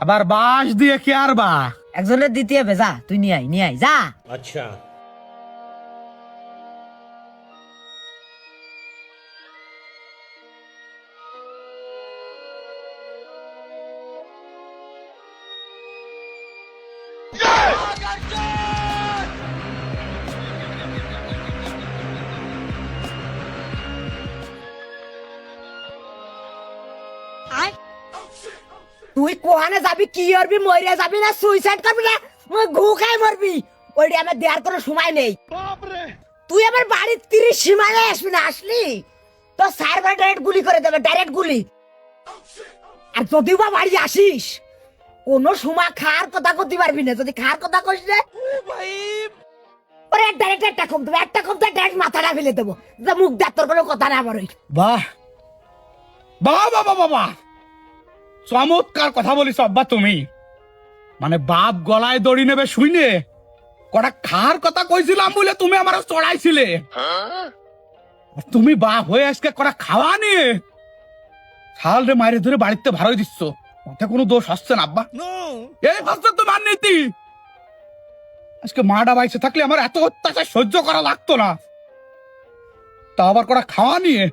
আবার বাঁশ দিয়ে কি আর বা একজনের দিতে হবে, যা তুই নিয়ে আয় যা। अच्छा তুই কোহানে যাবি, কি করবি, মরে যাবি না সুইসাইড করবি না ঘু খাই মরবি, ওইটা আমার দেওয়ার কোনো সময় নেই। তুই আমার বাড়ির 30 সীমানে আসবি না, আসলি তো সার্ভার ডাইরেক্ট গুলি করে দেবে, ডাইরেক্ট গুলি। আর যদিও বা বাড়ি আসিস, কোনো সময় খার কথা করতে পারবি না। যদি খার কথা কইস রে ওরে ডাইরেক্ট একটা কম দেবো, একটা কম ডাইরেক্ট মাথাটা ফেলে দেবো, যে মুখ দেখ তোর কোনো কথা না বড়ই। বাহ বাহ বাবা বাবা, চমৎকার কথা বলিস আব্বা তুমি। মানে বাপ গলায় দড়ি নেবে শুইনে কটা খার কথা কইছিলাম বলে তুমি আমার চড়াইছিলে, আর তুমি বাপ হয়ে আজকে কটা খাওয়া নিয়ে শাল রে মায়ের ধরে বাড়িতে ভাড়াই দিচ্ছ। ওতে কোনো দোষ হচ্ছে না আব্বা, এই হচ্ছে তোমার নীতি। আজকে মাটা বাইসে থাকলে আমার এত অত্যাচার সহ্য করা লাগতো না, তা আবার কটা খাওয়া নিয়ে